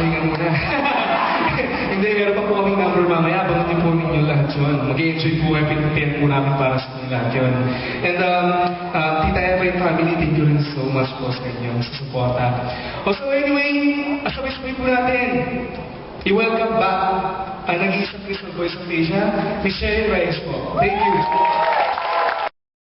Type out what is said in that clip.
pahinga muna. Hindi, meron pa po kaming number mamaya. Abangan po ninyo lahat yun. Mag-enjoy po kayo, pinagpihan po namin para sa inyo lahat yun. And Tita Eva and family, thank you rin so much po sa inyo, sa suporta. So anyway, asabay-sabay po natin. I-welcome back ang nag-iisang Crystal Voice of Asia, Miss Sherry Reyes po. Thank you.